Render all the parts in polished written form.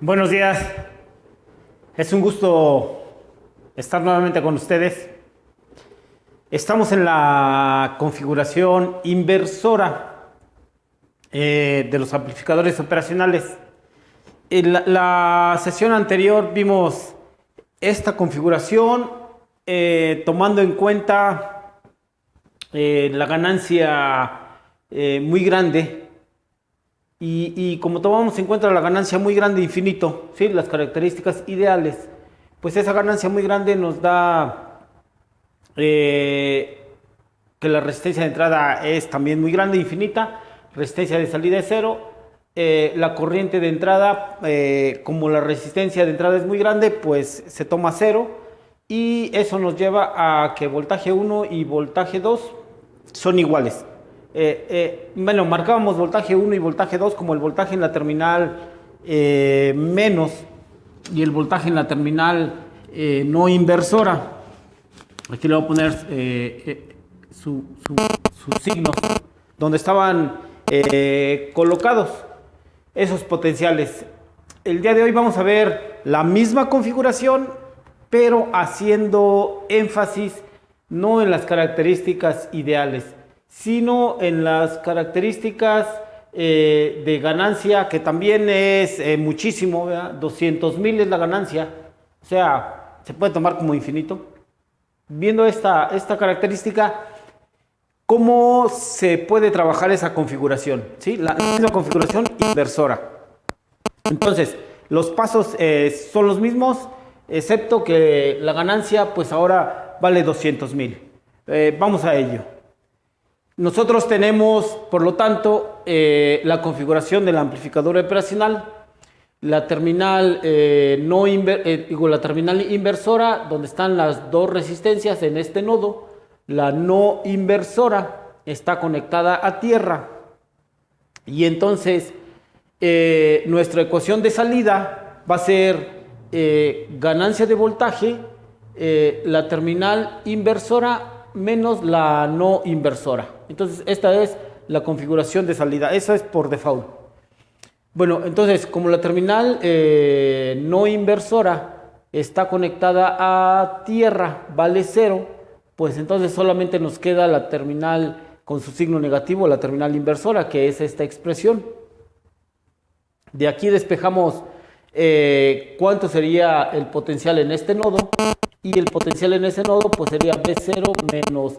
Buenos días, es un gusto estar nuevamente con ustedes. Estamos en la configuración inversora de los amplificadores operacionales. En la sesión anterior vimos esta configuración tomando en cuenta la ganancia muy grande. Y como tomamos en cuenta la ganancia muy grande infinito, ¿sí? Las características ideales, pues esa ganancia muy grande nos da que la resistencia de entrada es también muy grande, infinita, resistencia de salida es cero, la corriente de entrada, como la resistencia de entrada es muy grande, pues se toma cero y eso nos lleva a que voltaje 1 y voltaje 2 son iguales. Bueno, marcábamos voltaje 1 y voltaje 2 como el voltaje en la terminal menos y el voltaje en la terminal no inversora. Aquí le voy a poner sus signos donde estaban colocados esos potenciales. El día de hoy vamos a ver la misma configuración, pero haciendo énfasis no en las características ideales, sino en las características de ganancia, que también es muchísimo, ¿verdad? 200,000 es la ganancia, o sea, se puede tomar como infinito. Viendo esta característica, ¿cómo se puede trabajar esa configuración? ¿Sí? La misma configuración inversora. Entonces, los pasos son los mismos, excepto que la ganancia, pues ahora vale 200,000. Vamos a ello. Nosotros tenemos, por lo tanto, la configuración del amplificador operacional, la terminal, la terminal inversora, donde están las dos resistencias en este nodo. La no inversora está conectada a tierra. Y entonces, nuestra ecuación de salida va a ser ganancia de voltaje, la terminal inversora menos la no inversora. Entonces, esta es la configuración de salida. Esa es por default. Bueno, entonces, como la terminal no inversora está conectada a tierra, vale cero, pues entonces solamente nos queda la terminal con su signo negativo, la terminal inversora, que es esta expresión. De aquí despejamos cuánto sería el potencial en este nodo, y el potencial en ese nodo pues sería B0 menos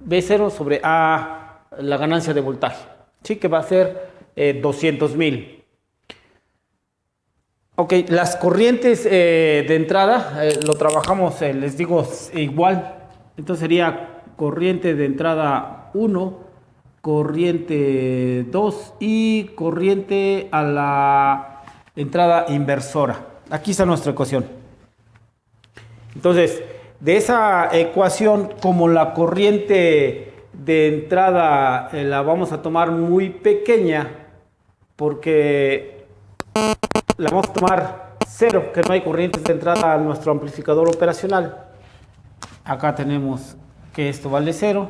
B0 sobre A, la ganancia de voltaje, ¿sí? Que va a ser 200,000. Ok, las corrientes de entrada lo trabajamos, les digo, igual. Entonces sería corriente de entrada 1, corriente 2 y corriente a la entrada inversora. Aquí está nuestra ecuación. Entonces, de esa ecuación, como la corriente de entrada la vamos a tomar muy pequeña, porque la vamos a tomar cero, que no hay corrientes de entrada a nuestro amplificador operacional. Acá tenemos que esto vale cero,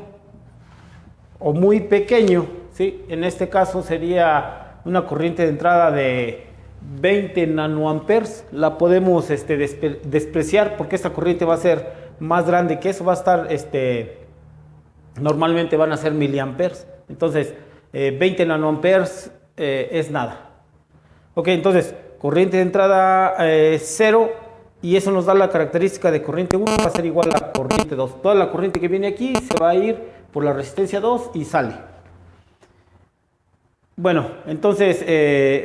o muy pequeño, ¿sí? En este caso sería una corriente de entrada de 20 nanoamperes. La podemos despreciar porque esta corriente va a ser más grande que eso, va a estar, normalmente van a ser miliamperes. Entonces, 20 nanoamperes es nada. Ok, entonces, corriente de entrada 0, y eso nos da la característica de corriente 1, va a ser igual a corriente 2. Toda la corriente que viene aquí se va a ir por la resistencia 2 y sale. Bueno, entonces,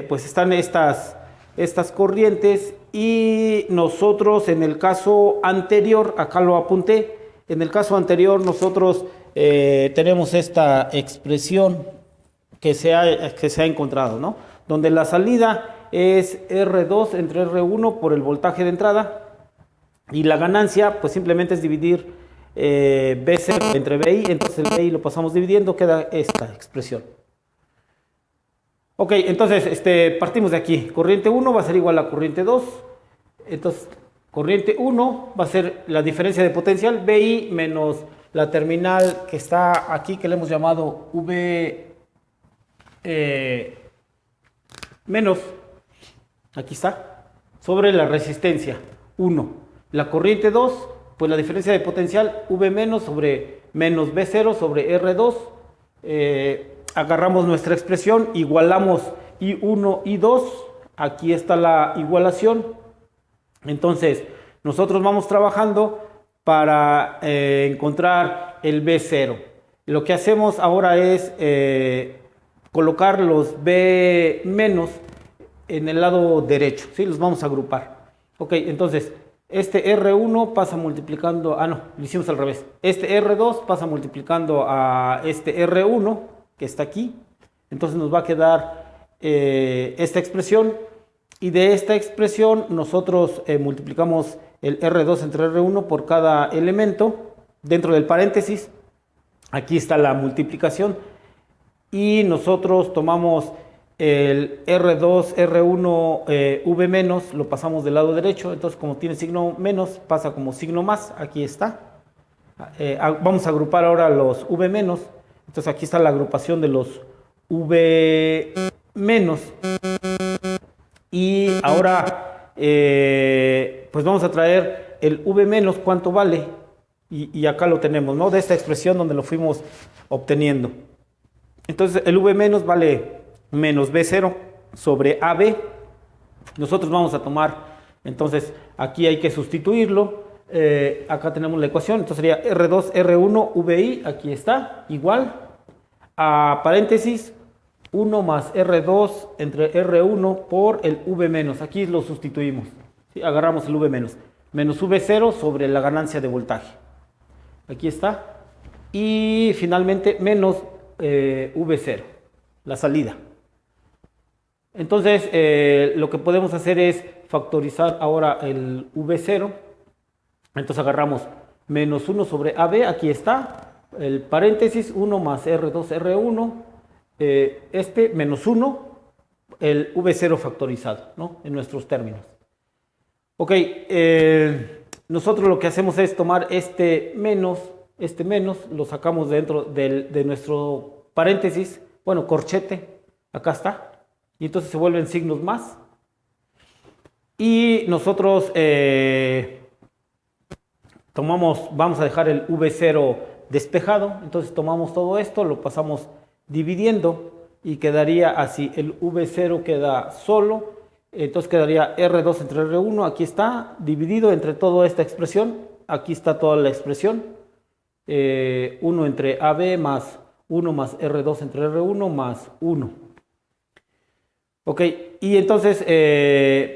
pues están estas corrientes, y nosotros en el caso anterior, acá lo apunté, en el caso anterior nosotros tenemos esta expresión que se ha encontrado, ¿no? Donde la salida es R2 entre R1 por el voltaje de entrada, y la ganancia pues simplemente es dividir B0 entre BI, entonces el BI lo pasamos dividiendo, queda esta expresión. Ok, entonces partimos de aquí. Corriente 1 va a ser igual a corriente 2. Entonces, corriente 1 va a ser la diferencia de potencial, BI menos la terminal que está aquí, que le hemos llamado V, menos, aquí está, sobre la resistencia 1. La corriente 2, pues la diferencia de potencial V menos sobre menos V0 sobre R2. Agarramos nuestra expresión, igualamos I1, I2, aquí está la igualación. Entonces, nosotros vamos trabajando para encontrar el V0. Lo que hacemos ahora es colocar los V menos en el lado derecho, ¿sí? Los vamos a agrupar. Ok, entonces, este R1 pasa multiplicando, no, lo hicimos al revés. Este R2 pasa multiplicando a este R1, que está aquí. Entonces nos va a quedar esta expresión. Y de esta expresión nosotros multiplicamos el R2 entre R1 por cada elemento dentro del paréntesis. Aquí está la multiplicación. Y nosotros tomamos el R2, R1, V menos, lo pasamos del lado derecho. Entonces, como tiene signo menos, pasa como signo más. Aquí está. Vamos a agrupar ahora los V menos. Entonces, aquí está la agrupación de los V menos. Y ahora, pues vamos a traer el V menos, ¿cuánto vale? Y acá lo tenemos, ¿no? De esta expresión donde lo fuimos obteniendo. Entonces, el V menos vale menos V0 sobre AB. Nosotros vamos a tomar, entonces, aquí hay que sustituirlo. Acá tenemos la ecuación, entonces sería R2, R1, VI, aquí está, igual a paréntesis, 1 más R2 entre R1 por el V menos. Aquí lo sustituimos, ¿sí? Agarramos el V menos. Menos V0 sobre la ganancia de voltaje. Aquí está. Y finalmente menos V0, la salida. Entonces, lo que podemos hacer es factorizar ahora el V0. Entonces agarramos menos 1 sobre AB, aquí está. El paréntesis, 1 más R2, R1. Menos 1, el V0 factorizado, ¿no? En nuestros términos. Ok, nosotros lo que hacemos es tomar este menos, lo sacamos dentro de nuestro paréntesis, bueno, corchete, acá está, y entonces se vuelven signos más. Y nosotros vamos a dejar el V0 despejado, entonces tomamos todo esto, lo pasamos dividiendo y quedaría así, el V0 queda solo, entonces quedaría R2 entre R1, aquí está, dividido entre toda esta expresión, aquí está toda la expresión, 1 entre AB más 1 más R2 entre R1 más 1. Ok, y entonces,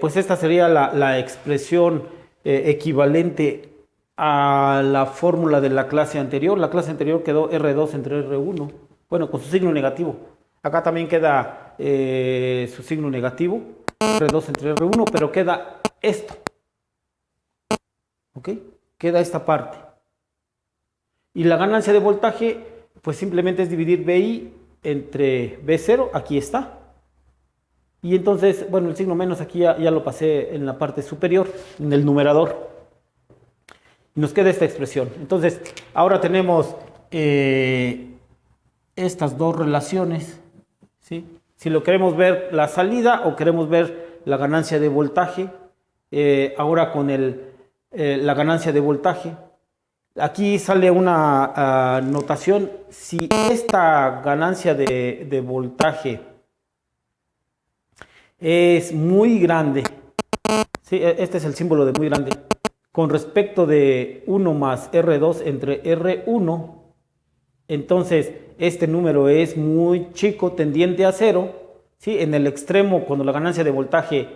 pues esta sería la expresión equivalente a la fórmula de la clase anterior. La clase anterior quedó R2 entre R1. Bueno, con su signo negativo. Acá también queda su signo negativo, R2 entre R1, pero queda esto. ¿Ok? Queda esta parte. Y la ganancia de voltaje, pues simplemente es dividir VI entre V0, aquí está. Y entonces, bueno, el signo menos aquí ya lo pasé en la parte superior, en el numerador. Y nos queda esta expresión. Entonces, ahora tenemos estas dos relaciones, ¿sí? Si lo queremos ver la salida o queremos ver la ganancia de voltaje, ahora con la ganancia de voltaje, aquí sale una notación. Si esta ganancia de voltaje es muy grande, ¿sí? Este es el símbolo de muy grande, con respecto de 1 más R2 entre R1, entonces este número es muy chico, tendiente a 0, ¿sí? En el extremo, cuando la ganancia de voltaje,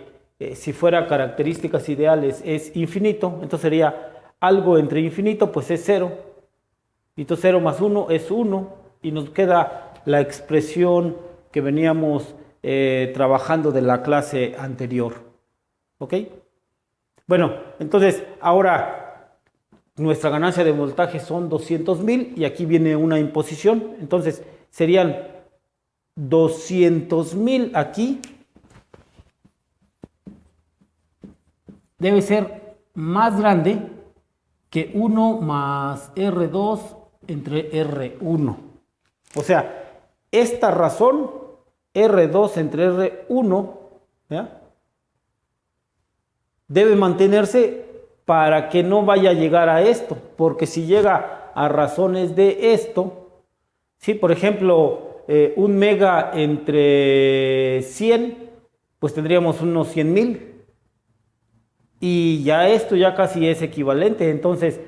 si fuera características ideales, es infinito, entonces sería algo entre infinito, pues es 0. Y entonces 0 más 1 es 1, y nos queda la expresión que veníamos trabajando de la clase anterior. ¿Ok? Bueno, entonces ahora nuestra ganancia de voltaje son 200,000 y aquí viene una imposición. Entonces serían 200,000 aquí. Debe ser más grande que 1 más R2 entre R1. O sea, esta razón, R2 entre R1, ¿ya? Debe mantenerse para que no vaya a llegar a esto, porque si llega a razones de esto, ¿sí? Por ejemplo, 1 mega entre 100, pues tendríamos unos 100,000. Y ya esto ya casi es equivalente. Entonces,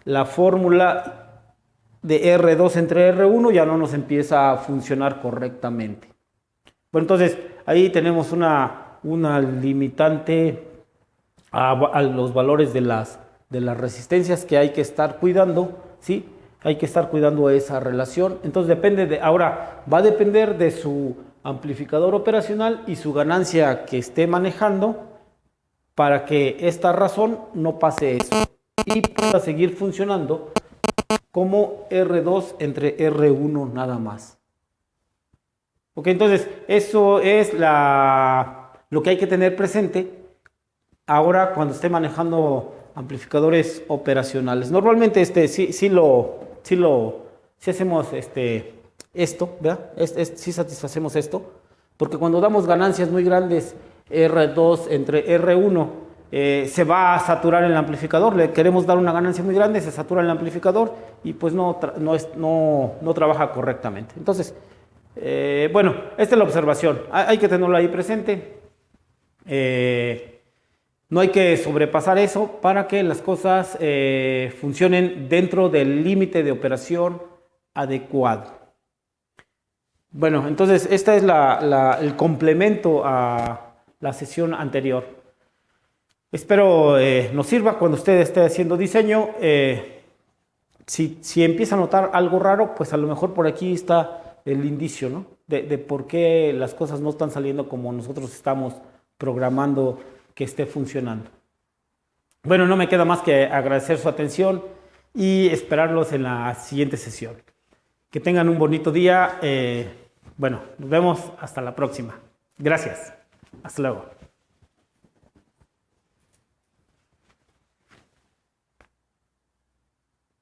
la fórmula de R2 entre R1 ya no nos empieza a funcionar correctamente. Bueno, entonces ahí tenemos una limitante a los valores de las resistencias que hay que estar cuidando, ¿sí? Hay que estar cuidando esa relación. Entonces ahora va a depender de su amplificador operacional y su ganancia que esté manejando para que esta razón no pase eso y pueda seguir funcionando como R2 entre R1 nada más. Ok, entonces eso es lo que hay que tener presente ahora cuando esté manejando amplificadores operacionales. Normalmente sí hacemos esto, ¿verdad? Sí satisfacemos esto, porque cuando damos ganancias muy grandes, R2 entre R1, se va a saturar el amplificador. Le queremos dar una ganancia muy grande, se satura el amplificador y pues no trabaja correctamente. Entonces, bueno, esta es la observación. Hay que tenerlo ahí presente. No hay que sobrepasar eso para que las cosas funcionen dentro del límite de operación adecuado. Bueno, entonces este es el complemento a la sesión anterior. Espero nos sirva cuando usted esté haciendo diseño. Si empieza a notar algo raro, pues a lo mejor por aquí está el indicio, ¿no? De por qué las cosas no están saliendo como nosotros estamos programando que esté funcionando. Bueno, no me queda más que agradecer su atención y esperarlos en la siguiente sesión. Que tengan un bonito día. Bueno, nos vemos hasta la próxima. Gracias. Hasta luego.